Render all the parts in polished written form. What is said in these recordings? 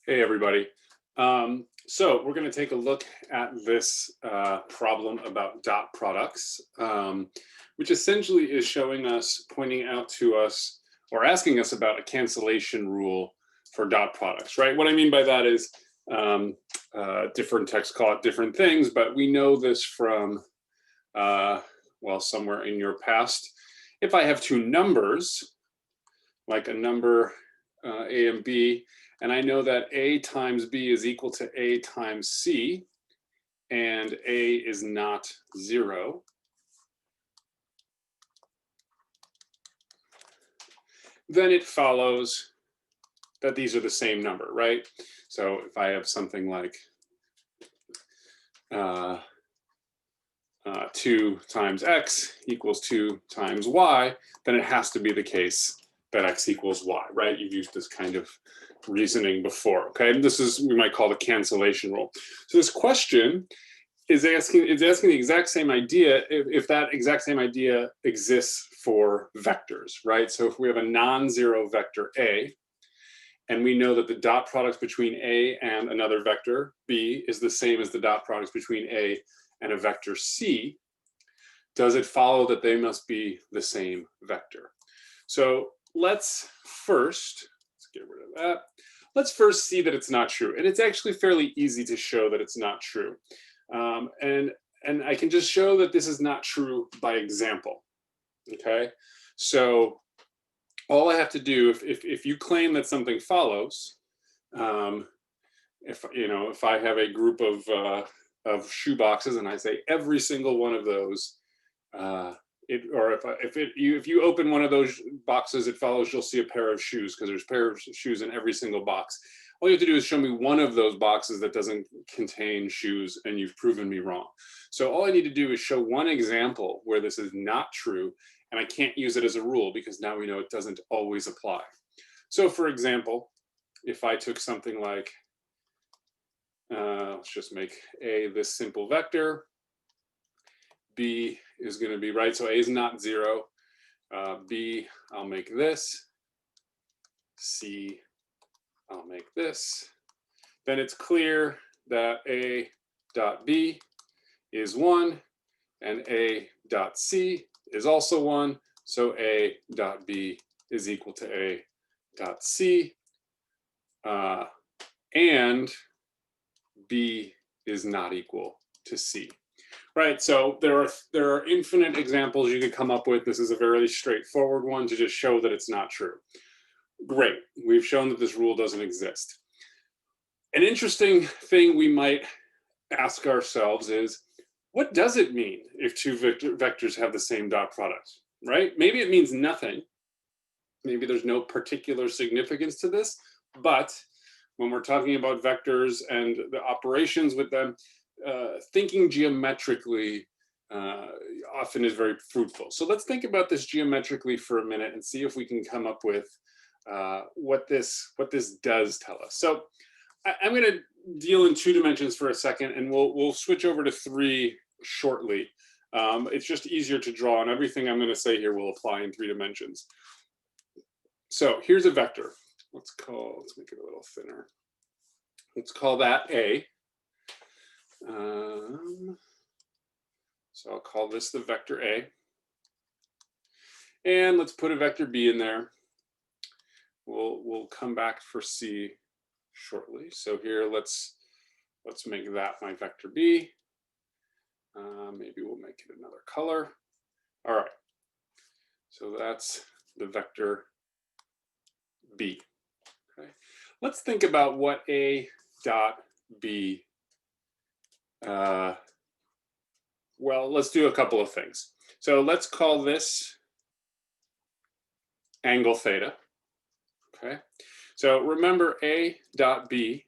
Hey, everybody. So we're going to take a look at this problem about dot products, which essentially is showing us, pointing out to us, or asking us about a cancellation rule for dot products, right? What I mean by that is different texts call it different things, but we know this from, well, somewhere in your past. If I have two numbers, like a number A and B, and I know that A times B is equal to A times C, and A is not 0, then it follows that these are the same number, right? So if I have something like 2 times X equals 2 times Y, then it has to be the case that X equals Y, right? You've used this kind of reasoning before, okay? And this is, we might call the cancellation rule. So this question is asking the exact same idea if that exact same idea exists for vectors, right? So if we have a non-zero vector A, and we know that the dot products between A and another vector B is the same as the dot products between A and a vector C, does it follow that they must be the same vector? So let's get rid of that. Let's first see that it's not true. And it's actually fairly easy to show that it's not true. And I can just show that this is not true by example, okay? So all I have to do, if you claim that something follows, if I have a group of shoe boxes and I say every single one of those, if you open one of those boxes, it follows you'll see a pair of shoes because there's a pair of shoes in every single box. All you have to do is show me one of those boxes that doesn't contain shoes, and you've proven me wrong. So all I need to do is show one example where this is not true, and I can't use it as a rule because now we know it doesn't always apply. So for example, if I took something like, let's just make A this simple vector, B is going to be, right, so A is not 0, B, I'll make this, C, I'll make this, then it's clear that A dot B is 1 and A dot C is also 1, so A dot B is equal to A dot C, and B is not equal to C. Right, so there are infinite examples you could come up with. This is a very straightforward one to just show that it's not true. Great, we've shown that this rule doesn't exist. An interesting thing we might ask ourselves is, what does it mean if two vectors have the same dot product, right? Maybe it means nothing. Maybe there's no particular significance to this, but when we're talking about vectors and the operations with them, thinking geometrically often is very fruitful. So let's think about this geometrically for a minute and see if we can come up with what this does tell us. So I'm going to deal in 2 dimensions for a second, and we'll switch over to 3 shortly. It's just easier to draw, and everything I'm going to say here will apply in 3 dimensions. So here's a vector. Let's make it a little thinner. Let's call that A. So I'll call this the vector A. And let's put a vector B in there. We'll come back for C shortly. So here, let's make that my vector B. Maybe we'll make it another color. All right. So that's the vector B. Okay. Let's think about what A dot B. Well, let's do a couple of things. So let's call this angle theta. Okay. So remember A dot B.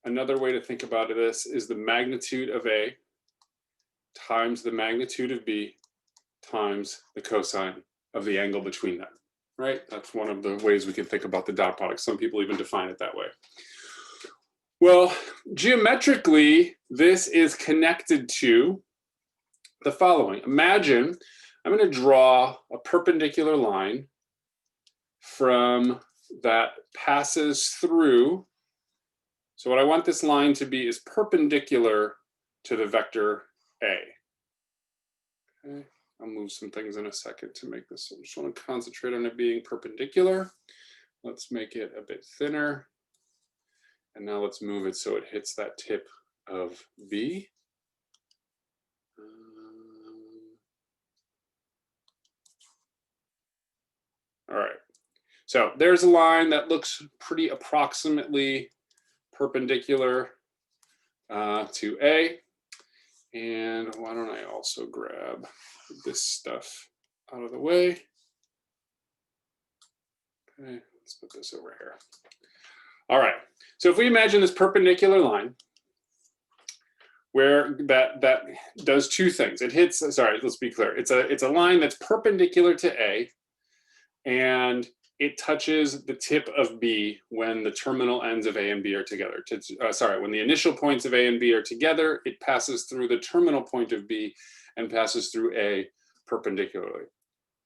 Another way to think about this is the magnitude of A times the magnitude of B times the cosine of the angle between them, right? That's one of the ways we can think about the dot product. Some people even define it that way. Well, geometrically, this is connected to the following. Imagine I'm going to draw a perpendicular line that passes through So what I want this line to be is perpendicular to the vector A. Okay. I'll move some things in a second to make this. I just want to concentrate on it being perpendicular. Let's make it a bit thinner. And now let's move it so it hits that tip of B. All right. So there's a line that looks pretty approximately perpendicular to A. And why don't I also grab this stuff out of the way. Okay, let's put this over here. All right, so if we imagine this perpendicular line where that does two things. It hits, sorry, let's be clear. It's a line that's perpendicular to A, and it touches the tip of B when the terminal ends of A and B are together. When the initial points of A and B are together, it passes through the terminal point of B and passes through A perpendicularly,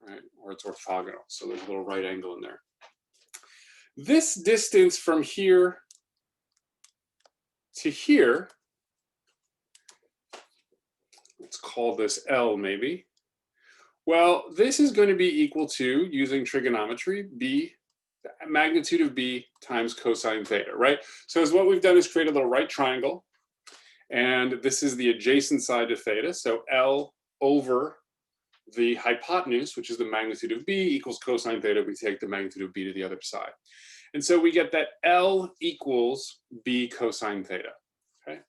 right? Or it's orthogonal, so there's a little right angle in there. This distance from here to here, let's call this L maybe. Well, this is going to be equal to, using trigonometry, B, the magnitude of B times cosine theta, right? So as what we've done is create a little right triangle, and this is the adjacent side to theta, so L over the hypotenuse, which is the magnitude of B, equals cosine theta. We take the magnitude of B to the other side. And so we get that L equals B cosine theta, okay?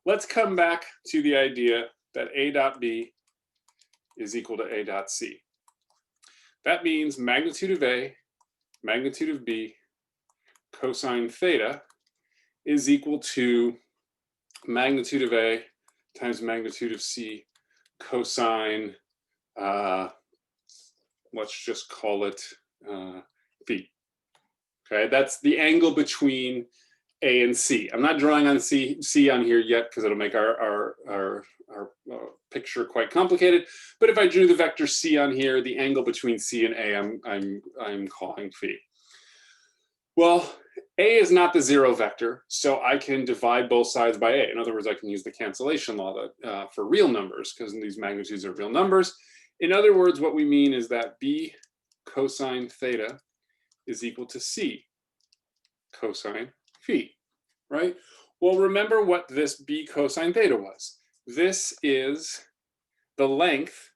Let's come back to the idea that A dot B is equal to A dot C. That means magnitude of A, magnitude of B, cosine theta is equal to magnitude of A times magnitude of C cosine, let's just call it B. Okay, that's the angle between A and C. I'm not drawing on C on here yet because it'll make our picture quite complicated. But if I drew the vector C on here, the angle between C and A, I'm calling phi. Well, A is not the zero vector, so I can divide both sides by A. In other words, I can use the cancellation law for real numbers because these magnitudes are real numbers. In other words, what we mean is that B cosine theta is equal to C cosine phi, right? Well, remember what this B cosine theta was. This is the length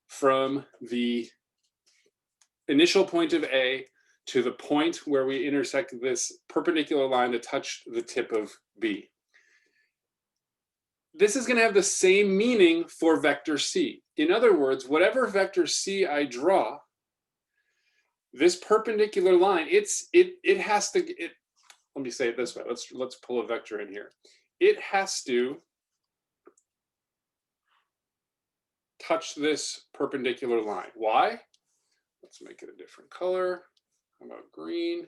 from the initial point of A to the point where we intersect this perpendicular line to touch the tip of B. This is going to have the same meaning for vector C. In other words, whatever vector C I draw, this perpendicular line, it has to, let me say it this way. Let's pull a vector in here. It has to touch this perpendicular line. Why? Let's make it a different color. How about green?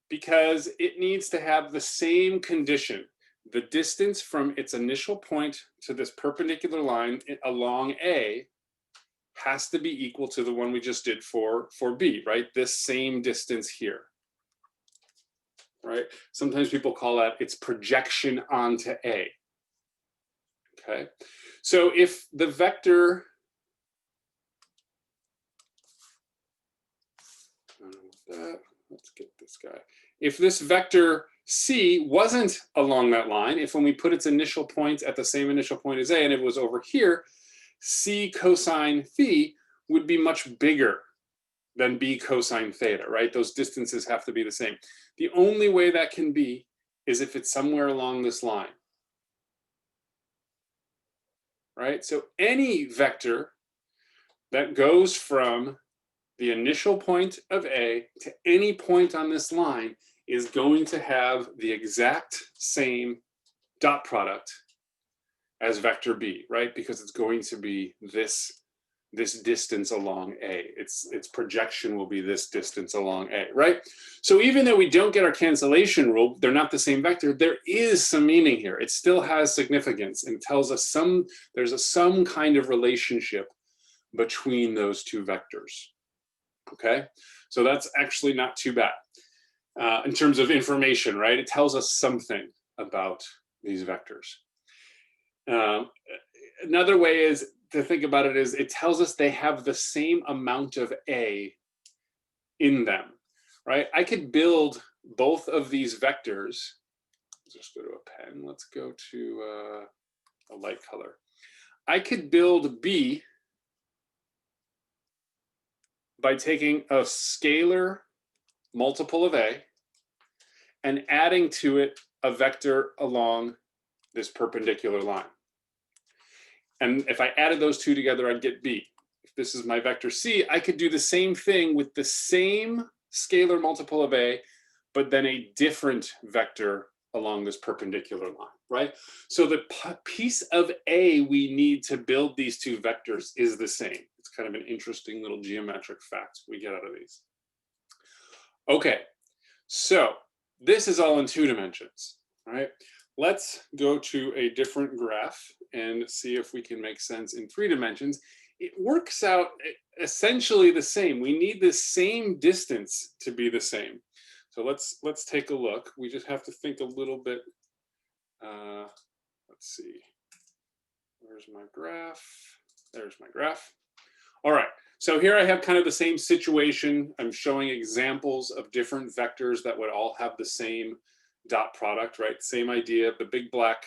Because it needs to have the same condition. The distance from its initial point to this perpendicular line along A has to be equal to the one we just did for B, right? This same distance here, right? Sometimes people call that its projection onto A, okay? So if the vector, let's get this guy. If this vector C wasn't along that line, if when we put its initial point at the same initial point as A and it was over here, C cosine phi would be much bigger than B cosine theta, right? Those distances have to be the same. The only way that can be is if it's somewhere along this line, right? So any vector that goes from the initial point of A to any point on this line is going to have the exact same dot product as vector B, right? Because it's going to be this distance along A. Its projection will be this distance along A, right? So even though we don't get our cancellation rule, they're not the same vector, there is some meaning here. It still has significance and tells us there's some kind of relationship between those two vectors, okay? So that's actually not too bad. in terms of information, right? It tells us something about these vectors. Another way is to think about it is it tells us they have the same amount of A in them, right? I could build both of these vectors. Just go to a pen. Let's go to a light color. I could build B by taking a scalar multiple of A and adding to it a vector along this perpendicular line. And if I added those two together, I'd get B. If this is my vector C, I could do the same thing with the same scalar multiple of A, but then a different vector along this perpendicular line, right? So the piece of A we need to build these two vectors is the same. It's kind of an interesting little geometric fact we get out of these. Okay, so this is all in 2 dimensions, all right? Let's go to a different graph and see if we can make sense in 3 dimensions. It works out essentially the same. We need the same distance to be the same. So let's take a look. We just have to think a little bit. Let's see. Where's my graph? There's my graph. All right. So here I have kind of the same situation. I'm showing examples of different vectors that would all have the same dot product, right? Same idea. The big black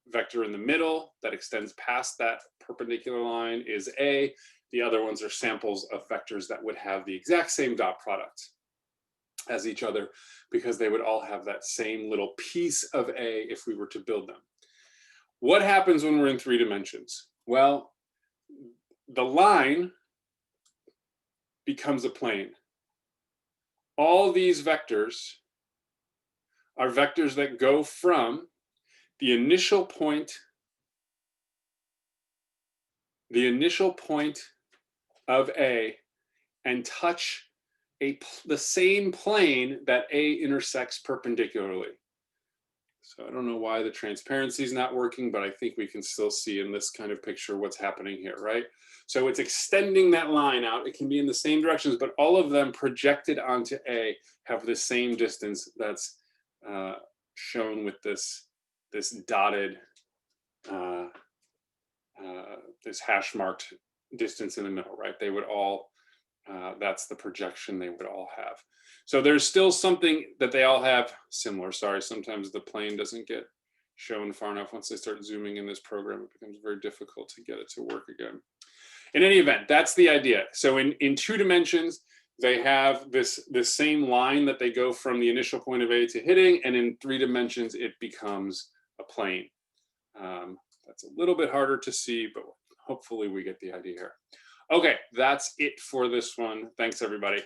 vector in the middle that extends past that perpendicular line is A. The other ones are samples of vectors that would have the exact same dot product as each other because they would all have that same little piece of A if we were to build them. What happens when we're in 3 dimensions? Well, the line becomes a plane. All these vectors are vectors that go from the initial point of A and touch the same plane that A intersects perpendicularly. So I don't know why the transparency is not working, but I think we can still see in this kind of picture what's happening here, right? So it's extending that line out. It can be in the same directions, but all of them projected onto A have the same distance that's shown with this dotted, this hash marked distance in the middle, right? They would all, that's the projection they would all have. So there's still something that they all have similar. Sorry, sometimes the plane doesn't get shown far enough. Once they start zooming in this program, it becomes very difficult to get it to work again. In any event, that's the idea. So in 2 dimensions, they have this same line that they go from the initial point of A to hitting, and in 3 dimensions, it becomes a plane. That's a little bit harder to see, but hopefully we get the idea here. Okay, that's it for this one. Thanks, everybody.